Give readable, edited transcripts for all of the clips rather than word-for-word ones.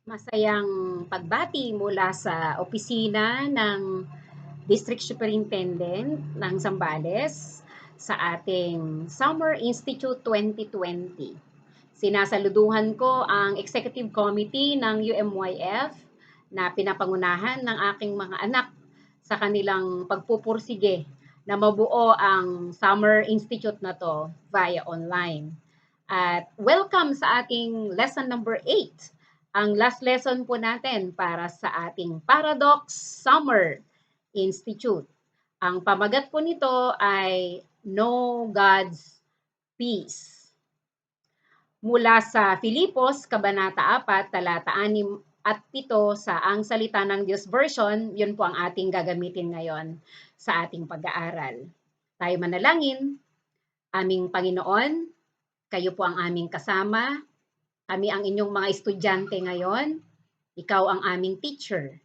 Masayang pagbati mula sa opisina ng District Superintendent ng Zambales sa ating Summer Institute 2020. Sinasaluduhan ko ang Executive Committee ng UMYF na pinapangunahan ng aking mga anak sa kanilang pagpupursige na mabuo ang Summer Institute na to via online. At welcome sa ating lesson number 8, ang last lesson po natin para sa ating Paradox Summer Institute. Ang pamagat po nito ay Know God's Peace. Mula sa Filipos, Kabanata 4, talata 6 at 7 sa Ang Salita ng Diyos version, yun po ang ating gagamitin ngayon sa ating pag-aaral. Tayo manalangin. Aming Panginoon, kayo po ang aming kasama. Kami ang inyong mga estudyante ngayon. Ikaw ang aming teacher.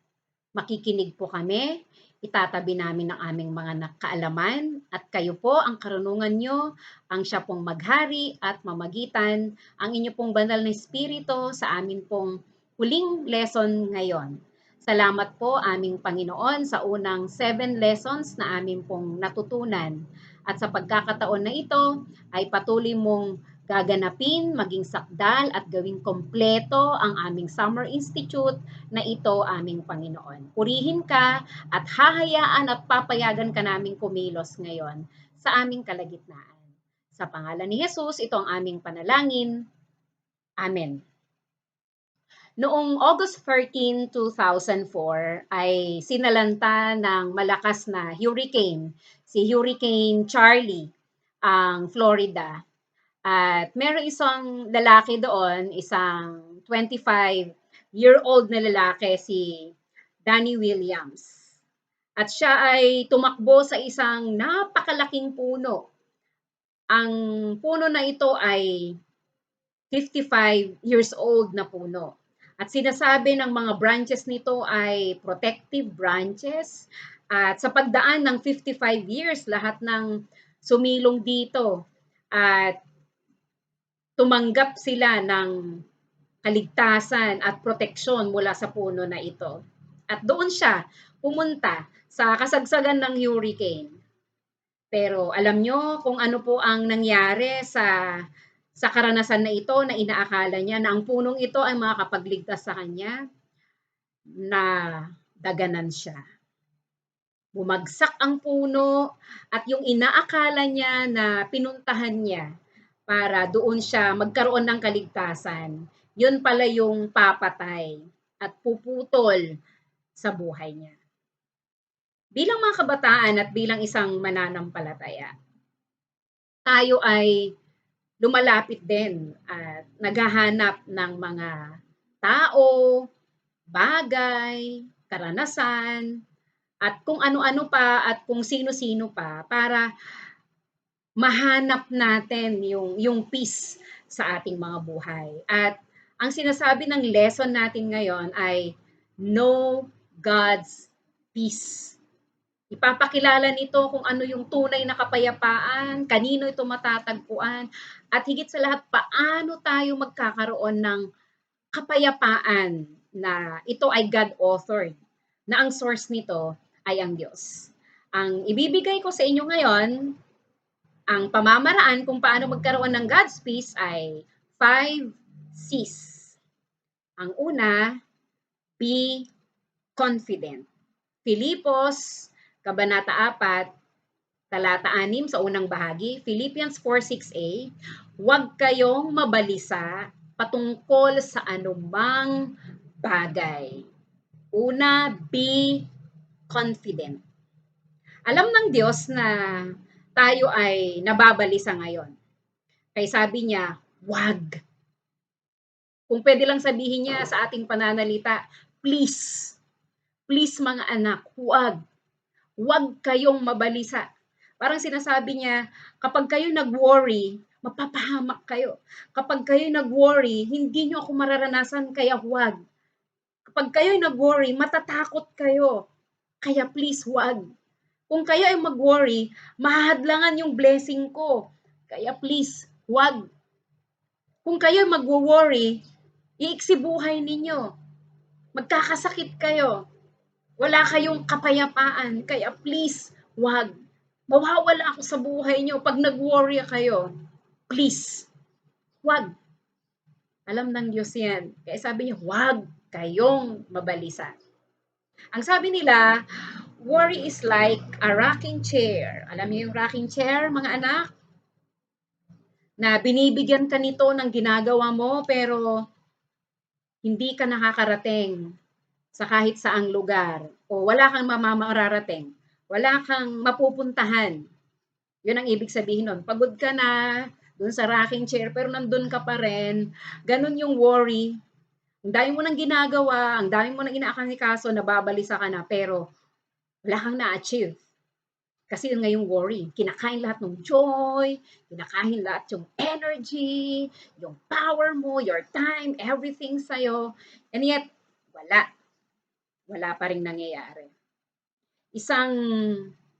Makikinig po kami. Itatabi namin ang aming mga kaalaman at kayo po ang karunungan nyo, ang siya pong maghari at mamagitan, ang inyo pong banal na espiritu sa amin pong huling lesson ngayon. Salamat po aming Panginoon sa unang 7 lessons na amin pong natutunan. At sa pagkakataon na ito ay patuloy mong gaganapin, maging sakdal at gawing kompleto ang aming Summer Institute na ito aming Panginoon. Purihin ka at hahayaan at papayagan ka naming kumilos ngayon sa aming kalagitnaan. Sa pangalan ni Jesus, ito ang aming panalangin. Amen. Noong August 13, 2004 ay sinalanta ng malakas na hurricane, si Hurricane Charlie, ang Florida. At meron isang lalaki doon, isang 25-year-old na lalaki, si Danny Williams. At siya ay tumakbo sa isang napakalaking puno. Ang puno na ito ay 55 years old na puno. At sinasabi ng mga branches nito ay protective branches. At sa pagdaan ng 55 years, lahat ng sumilong dito at tumanggap sila ng kaligtasan at proteksyon mula sa puno na ito. At doon siya pumunta sa kasagsagan ng hurricane. Pero alam nyo kung ano po ang nangyari sa karanasan na ito na inaakala niya na ang punong ito ay makakapagligtas sa kanya, na daganan siya. Bumagsak ang puno at yung inaakala niya na pinuntahan niya para doon siya magkaroon ng kaligtasan, yun pala yung papatay at puputol sa buhay niya. Bilang mga kabataan at bilang isang mananampalataya, tayo ay lumalapit din at naghahanap ng mga tao, bagay, karanasan, at kung ano-ano pa at kung sino-sino pa para mahanap natin yung peace sa ating mga buhay. At ang sinasabi ng lesson natin ngayon ay know God's peace. Ipapakilala nito kung ano yung tunay na kapayapaan, kanino ito matatagpuan, at higit sa lahat, paano tayo magkakaroon ng kapayapaan na ito ay God-authored, na ang source nito ay ang Diyos. Ang ibibigay ko sa inyo ngayon, ang pamamaraan kung paano magkaroon ng God's peace ay 5 C's. Ang una, be confident. Filipos, Kabanata 4, talata 6 sa unang bahagi, Philippians 4:6a, huwag kayong mabalisa patungkol sa anumang bagay. Una, be confident. Alam ng Diyos na tayo ay nababalisa ngayon. Kaya sabi niya, wag. Kung pwede lang sabihin niya sa ating pananalita, please, please mga anak, wag. Wag kayong mabalisa. Parang sinasabi niya, kapag kayo nag-worry, mapapahamak kayo. Kapag kayo nag-worry, hindi nyo ako mararanasan, kaya huwag. Kapag kayo nag-worry, matatakot kayo. Kaya please, huwag. Kung kayo ay mag-worry, mahahadlangan yung blessing ko. Kaya please, huwag. Kung kayo mag-worry, iiksi buhay ninyo. magkakasakit kayo, wala kayong kapayapaan, kaya please, wag. Mawawala ako sa buhay niyo pag nag-worry kayo. Please, wag. Alam ng Diyos yan. Kaya sabi niya, wag kayong mabalisa. Ang sabi nila, worry is like a rocking chair. Alam niyo yung rocking chair, mga anak? Na binibigyan ka nito ng ginagawa mo, pero hindi ka nakakarating sa kahit saang lugar. O wala kang mararating. Wala kang mapupuntahan. Yun ang ibig sabihin nun. Pagod ka na dun sa rocking chair, pero nandun ka pa rin. Ganun yung worry. Ang dami mo nang ginagawa, ang dami mo nang inaasikaso, nababalisa ka na, pero wala kang na-achieve. Kasi yun nga yung worry. Kinakain lahat ng joy, kinakain lahat yung energy, yung power mo, your time, everything sa'yo. And yet, wala. Wala pa rin nangyayari. Isang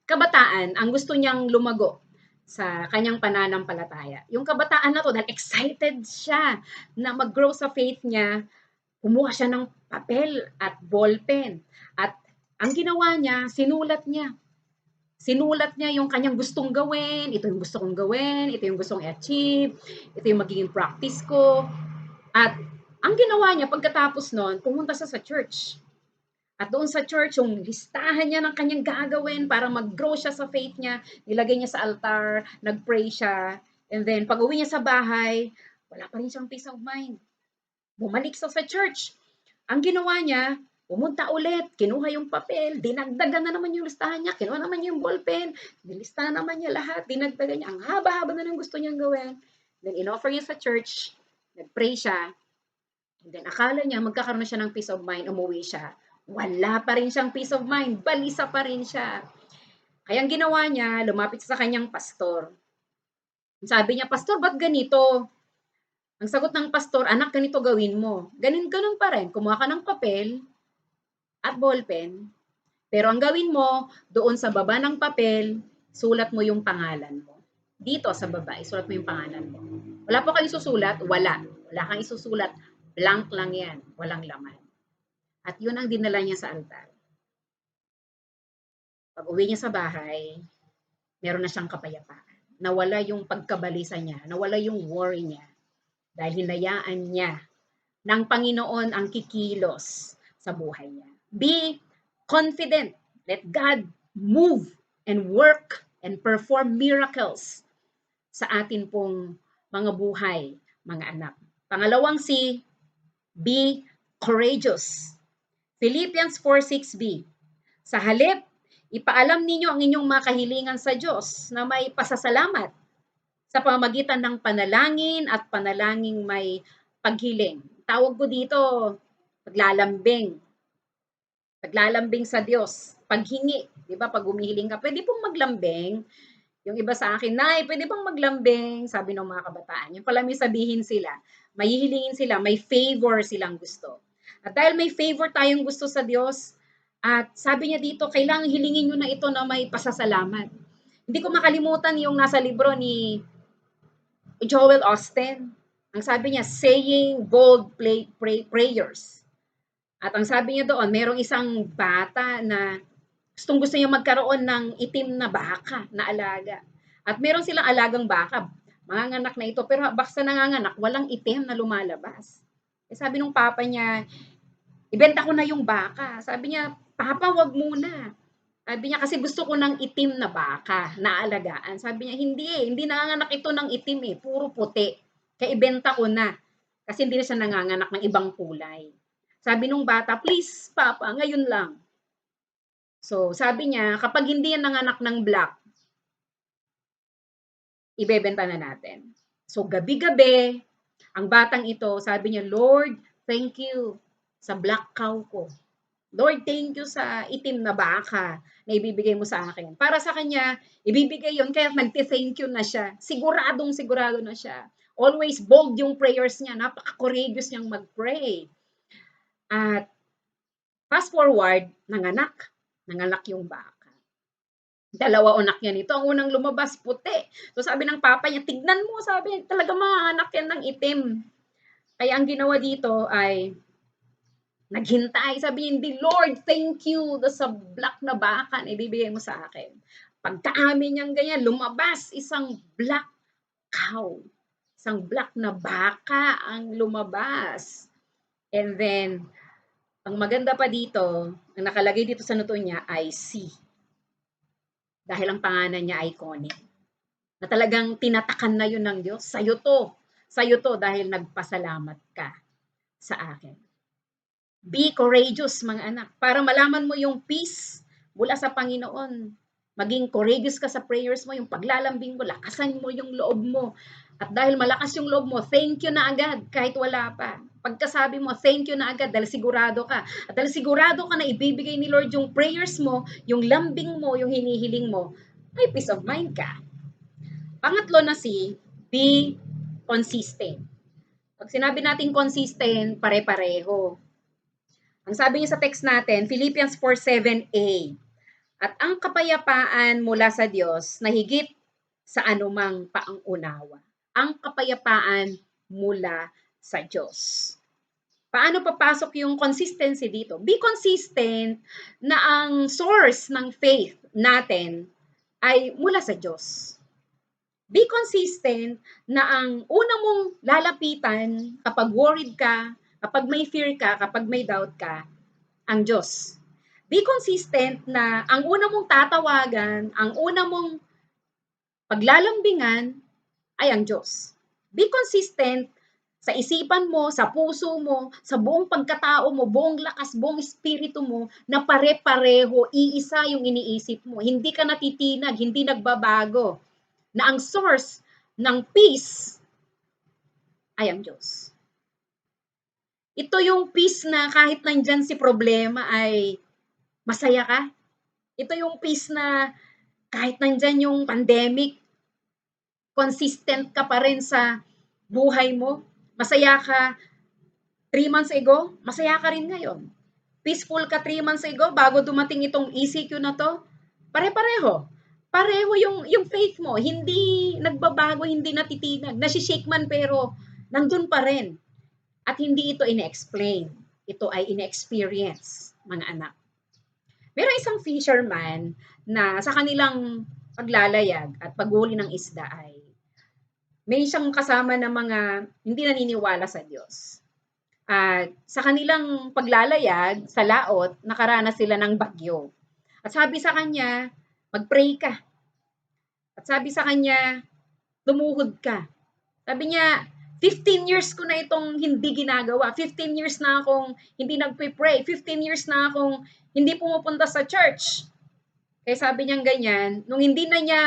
kabataan, ang gusto niyang lumago sa kanyang pananampalataya. Yung kabataan na to, dahil excited siya na mag-grow sa faith niya, kumuha siya ng papel at ballpen. At ang ginawa niya, sinulat niya. Sinulat niya yung kanyang gustong gawin, ito yung gusto kong gawin, ito yung gustong i-achieve, ito yung magiging practice ko. At ang ginawa niya pagkatapos nun, pumunta siya sa church. At doon sa church, yung listahan niya ng kanyang gagawin para mag-grow siya sa faith niya, nilagay niya sa altar, nag-pray siya, and then pag uwi niya sa bahay, wala pa rin siyang peace of mind. Bumalik siya sa church. Ang ginawa niya, pumunta ulit, kinuha yung papel, dinagdagan na naman yung listahan niya, kinuha naman yung ballpen, nilistahan naman niya lahat, dinagdagan niya, ang haba-haba na ng gusto niyang gawin. Then in-offer niya sa church, nag-pray siya, and then akala niya magkakaroon na siya ng peace of mind, umuwi siya. Wala pa rin siyang peace of mind, balisa pa rin siya. Kaya ang ginawa niya, lumapit sa kanyang pastor. Sabi niya, pastor, ba't ganito? Ang sagot ng pastor, anak, ganito gawin mo. Ganun pa rin, kumuha ka ng papel at ballpen, pero ang gawin mo, doon sa baba ng papel, sulat mo yung pangalan mo. Dito sa baba, isulat mo yung pangalan mo. Wala pa kayo susulat? Wala. Wala kang isusulat. Blank lang yan. Walang laman. At yun ang dinala niya sa altar. Pag uwi niya sa bahay, meron na siyang kapayapaan. Nawala yung pagkabalisa niya, nawala yung worry niya. Dahil hinayaan niya ng Panginoon ang kikilos sa buhay niya. Be confident. Let God move and work and perform miracles sa atin pong mga buhay, mga anak. Pangalawang C, be courageous. Philippians 4:6b. Sa halip, ipaalam ninyo ang inyong mga kahilingan sa Diyos na may pasasalamat sa pamamagitan ng panalangin at panalangin may paghiling. Tawag ko dito, paglalambing. Paglalambing sa Diyos. Paghingi. Di ba? Pag humihiling ka, pwede pong maglambing. Yung iba sa akin, Nay, pwede bang maglambing? Sabi ng mga kabataan. Yung pala may sabihin sila, may hihilingin sila, may favor silang gusto. At dahil may favor tayong gusto sa Diyos, at sabi niya dito, kailangan hilingin nyo na ito na may pasasalamat. Hindi ko makalimutan yung nasa libro ni Joel Austin. Ang sabi niya, saying bold prayers. At ang sabi niya doon, merong isang bata na gustong-gusto niya magkaroon ng itim na baka na alaga. At meron silang alagang baka, manganganak na ito, pero baksa nanganganak, walang itim na lumalabas. Eh, sabi nung papa niya, ibenta ko na yung baka. Sabi niya, papa, wag muna. Sabi niya, kasi gusto ko ng itim na baka na alagaan. Sabi niya, hindi nanganganak ito ng itim puro puti. Kaya ibenta ko na. Kasi hindi na siya nanganganak ng ibang kulay. Sabi nung bata, please, papa, ngayon lang. So, sabi niya, kapag hindi yan nanganak ng black, ibebenta na natin. So, gabi-gabi, ang batang ito, sabi niya, Lord, thank you sa black cow ko. Lord, thank you sa itim na baka na ibibigay mo sa akin. Para sa kanya, ibibigay yon kaya nagte-thank you na siya. Sigurado na siya. Always bold yung prayers niya. Napaka-courageous niyang mag-pray. At fast forward, nanganak yung baka. Dalawa anak niya nito. Ang unang lumabas, puti. So sabi ng papa niya, tignan mo, sabi niya, talaga mga anak yan ng itim. Kaya ang ginawa dito ay Naghintay, sabi niya, hindi, Lord, thank you, sa black na baka na ibibigay mo sa akin. Pagkaamin niyang ganyan, lumabas isang black cow. Isang black na baka ang lumabas. And then, ang maganda pa dito, ang nakalagay dito sa noto niya ay C. Dahil ang pangalan niya ay Connie. Na talagang tinatakan na yun ng Diyos. Sa'yo to. Sa'yo to dahil nagpasalamat ka sa akin. Be courageous, mga anak, para malaman mo yung peace mula sa Panginoon. Maging courageous ka sa prayers mo, yung paglalambing mo, lakasan mo yung loob mo. At dahil malakas yung loob mo, thank you na agad kahit wala pa. Pagkasabi mo, thank you na agad dahil sigurado ka. At dahil sigurado ka na ibibigay ni Lord yung prayers mo, yung lambing mo, yung hinihiling mo, may peace of mind ka. Pangatlo na si, be consistent. Pag sinabi natin consistent, pare-pareho. Ang sabi niya sa text natin, Philippians 4:7a, at ang kapayapaan mula sa Diyos na higit sa anumang paang-unawa. Ang kapayapaan mula sa Diyos. Paano papasok yung consistency dito? Be consistent na ang source ng faith natin ay mula sa Diyos. Be consistent na ang una mong lalapitan kapag worried ka, kapag may fear ka, kapag may doubt ka, ang Diyos. Be consistent na ang una mong tatawagan, ang una mong paglalambingan ay ang Diyos. Be consistent sa isipan mo, sa puso mo, sa buong pagkatao mo, buong lakas, buong espiritu mo, na pare-pareho, iisa yung iniisip mo. Hindi ka natitinag, hindi nagbabago. Na ang source ng peace ay ang Diyos. Ito yung peace na kahit nandyan si problema ay masaya ka. Ito yung peace na kahit nandyan yung pandemic, consistent ka pa rin sa buhay mo. Masaya ka 3 months ago, masaya ka rin ngayon. Peaceful ka 3 months ago bago dumating itong ECQ na to. Pare-pareho. Pareho yung faith mo. Hindi nagbabago, hindi natitinag. Nasishake man pero nandun pa rin. At hindi ito ine-explain. Ito ay ine-experience, mga anak. Merong isang fisherman na sa kanilang paglalayag at paghuli ng isda ay may siyang kasama na mga hindi naniniwala sa Diyos. At sa kanilang paglalayag sa laot, nakaranas sila ng bagyo. At sabi sa kanya, mag-pray ka. At sabi sa kanya, lumuhod ka. Sabi niya, 15 years ko na itong hindi ginagawa. 15 years na akong hindi nagpe-pray. 15 years na akong hindi pumupunta sa church. Kaya sabi niya ganyan, nung hindi na niya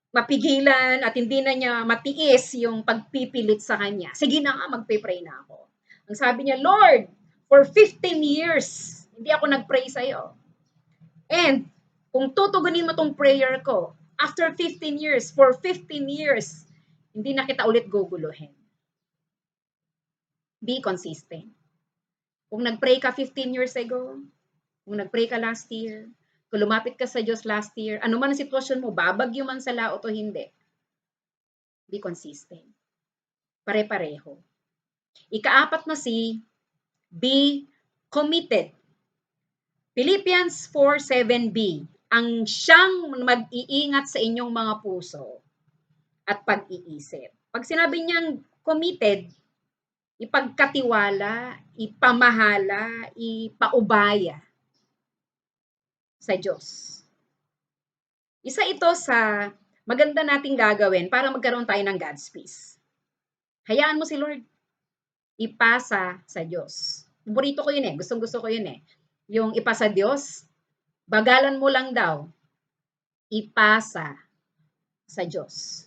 mapigilan at hindi na niya matiis yung pagpipilit sa kanya, sige na nga, magpe-pray na ako. Ang sabi niya, Lord, for 15 years, hindi ako nag-pray sa'yo. And kung tutugunin mo tong prayer ko, after 15 years, for 15 years, hindi na kita ulit guguluhin. Be consistent. Kung nag-pray ka 15 years ago, kung nag-pray ka last year, kung lumapit ka sa Diyos last year, ano man ang sitwasyon mo, babagyo man sa laot o hindi, be consistent. Pare-pareho. Ikaapat na si, be committed. Philippians 4:7b, ang siyang mag-iingat sa inyong mga puso at pag-iisip. Pag sinabi niyang committed, ipagkatiwala, ipamahala, ipaubaya sa Diyos. Isa ito sa maganda nating gagawin para magkaroon tayo ng God's peace. Hayaan mo si Lord. Ipasa sa Diyos. Paborito ko yun eh. Gustong-gusto ko yun eh. Yung ipasa Diyos, bagalan mo lang daw. Ipasa sa Diyos.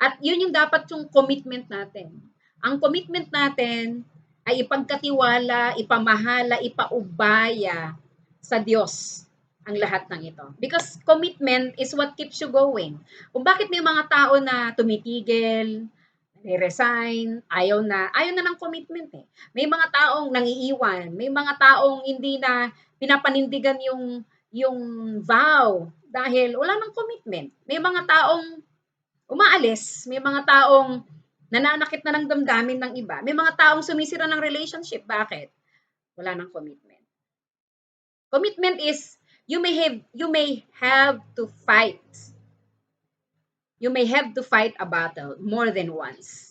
At yun yung dapat yung commitment natin. Ang commitment natin ay ipagkatiwala, ipamahala, ipaubaya sa Diyos ang lahat ng ito. Because commitment is what keeps you going. Kung bakit may mga tao na tumitigil, resign, ayaw na ng commitment eh. May mga taong nangiiwan, may mga taong hindi na pinapanindigan yung vow dahil wala nang commitment. May mga taong umaalis, may mga taong nananakit na ng damdamin ng iba, may mga taong sumisira ng relationship. Bakit? Wala nang commitment. Commitment is you may have to fight. You may have to fight a battle more than once.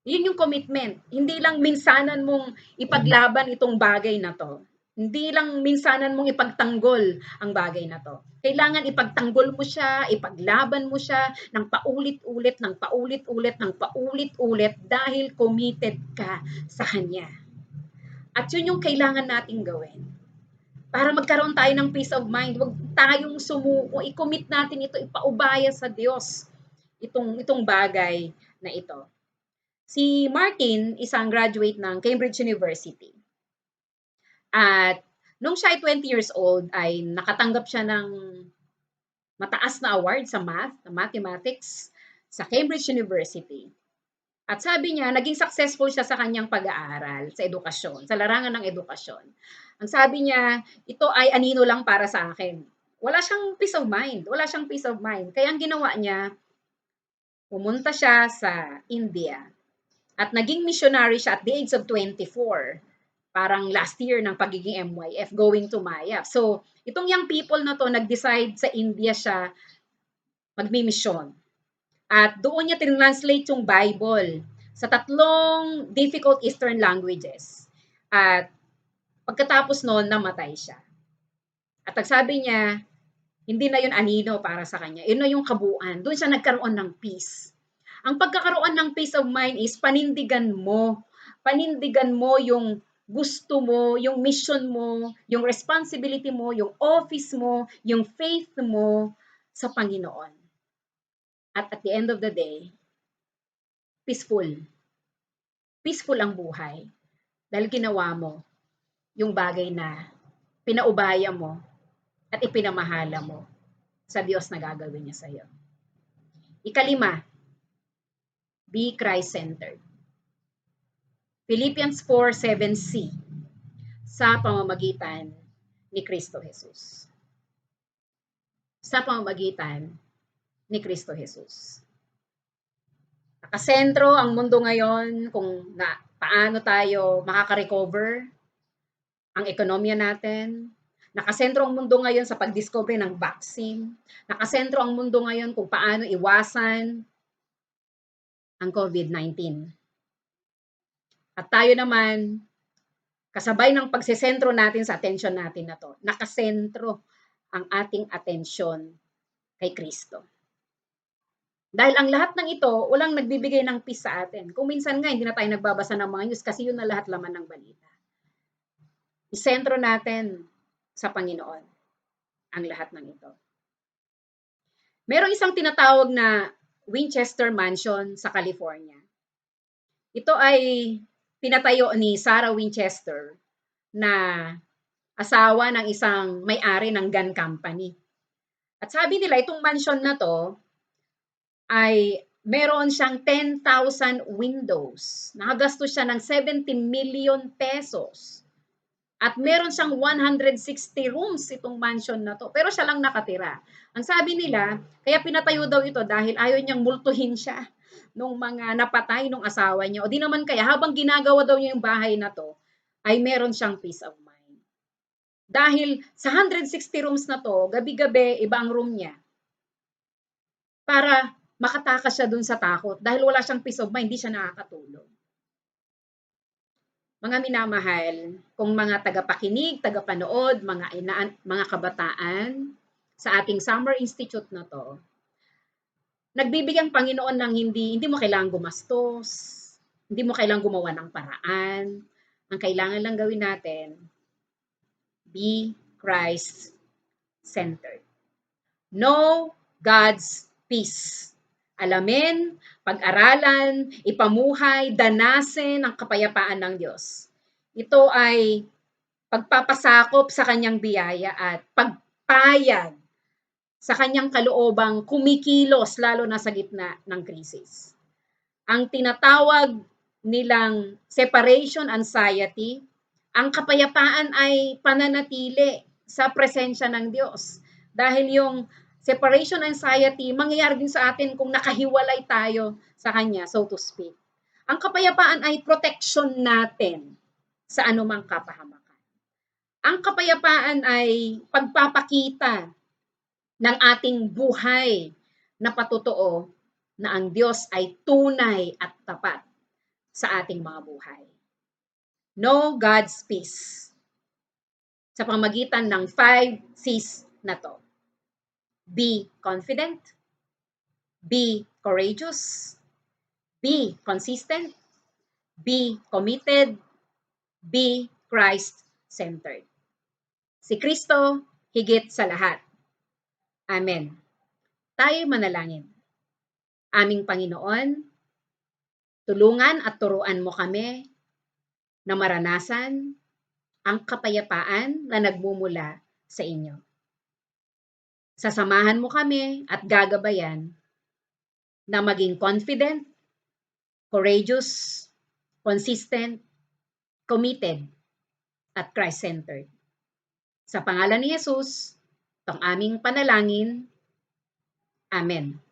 Yun yung commitment. Hindi lang minsanan mong ipaglaban itong bagay na to. Hindi lang minsanan mong ipagtanggol ang bagay na to. Kailangan ipagtanggol mo siya, ipaglaban mo siya ng paulit-ulit, ng paulit-ulit, ng paulit-ulit dahil committed ka sa Kanya. At yun yung kailangan nating gawin. Para magkaroon tayo ng peace of mind, huwag tayong sumuko, i-commit natin ito, ipaubaya sa Diyos itong bagay na ito. Si Martin, isang graduate ng Cambridge University. At nung siya ay 20 years old, ay nakatanggap siya ng mataas na award sa mathematics, sa Cambridge University. At sabi niya, naging successful siya sa kanyang pag-aaral, sa edukasyon, sa larangan ng edukasyon. Ang sabi niya, ito ay anino lang para sa akin. Wala siyang peace of mind. Wala siyang peace of mind. Kaya ang ginawa niya, pumunta siya sa India. At naging missionary siya at the age of 24. Parang last year ng pagiging MYF, going to Maya. So, itong young people na to, nag-decide sa India siya magmi-mission. At doon niya tinranslate yung Bible sa 3 difficult Eastern languages. At pagkatapos noon, namatay siya. At nagsabi niya, hindi na yun anino para sa kanya. Yun na yung kabuuan. Doon siya nagkaroon ng peace. Ang pagkakaroon ng peace of mind is panindigan mo. Panindigan mo yung gusto mo, yung mission mo, yung responsibility mo, yung office mo, yung faith mo sa Panginoon. At the end of the day, peaceful. Peaceful ang buhay. Dahil ginawa mo yung bagay na pinaubaya mo at ipinamahala mo sa Diyos na gagawin niya sa iyo. Ikalima, be Christ-centered. Philippians 4:7c, sa pamamagitan ni Kristo Jesus. Sa pamamagitan ni Kristo Jesus. Nakasentro ang mundo ngayon kung paano tayo makaka-recover ang ekonomiya natin. Nakasentro ang mundo ngayon sa pag-discover ng vaccine. Nakasentro ang mundo ngayon kung paano iwasan ang COVID-19. At tayo naman, kasabay ng pagsesentro natin sa atensyon natin na to, nakasentro ang ating atensyon kay Kristo. Dahil ang lahat ng ito, walang nagbibigay ng peace sa atin. Kung minsan nga, hindi na tayo nagbabasa ng mga news kasi yun na lahat laman ng balita. Isentro natin sa Panginoon ang lahat ng ito. Merong isang tinatawag na Winchester Mansion sa California. Ito ay pinatayo ni Sarah Winchester na asawa ng isang may-ari ng gun company. At sabi nila, itong mansion na to ay meron siyang 10,000 windows. Nakagastos siya ng 70 million pesos. At meron siyang 160 rooms itong mansion na to. Pero siya lang nakatira. Ang sabi nila, kaya pinatayo daw ito dahil ayaw niyang multuhin siya nung mga napatay nung asawa niya. O di naman kaya, habang ginagawa daw niya yung bahay na to, ay meron siyang peace of mind. Dahil sa 160 rooms na to, gabi-gabi, iba ang room niya. Para makatakas siya dun sa takot. Dahil wala siyang peace of mind, hindi siya nakakatulog. Mga minamahal, kung mga tagapakinig, tagapanood, mga kabataan, sa ating Summer Institute na to, nagbibigay ang Panginoon ng hindi mo kailangang gumastos, hindi mo kailangang gumawa ng paraan. Ang kailangan lang gawin natin, be Christ-centered. Know God's peace. Alamin, pag-aralan, ipamuhay, danasin ang kapayapaan ng Diyos. Ito ay pagpapasakop sa kanyang biyaya at pagpayag sa kanyang kaloobang kumikilos lalo na sa gitna ng krisis. Ang tinatawag nilang separation anxiety, ang kapayapaan ay pananatili sa presensya ng Diyos. Dahil yung separation anxiety, mangyayari din sa atin kung nakahiwalay tayo sa Kanya, so to speak. Ang kapayapaan ay protection natin sa anumang kapahamakan. Ang kapayapaan ay pagpapakita ng ating buhay na patotoo na ang Diyos ay tunay at tapat sa ating mga buhay. Know God's peace sa pamagitan ng 5 C's na to. Be confident, be courageous, be consistent, be committed, be Christ-centered. Si Kristo higit sa lahat. Amen. Tayo manalangin. Aming Panginoon, tulungan at turuan mo kami na maranasan ang kapayapaan na nagmumula sa inyo. Sasamahan mo kami at gagabayan na maging confident, courageous, consistent, committed, at Christ-centered. Sa pangalan ni Jesus, itong aming panalangin. Amen.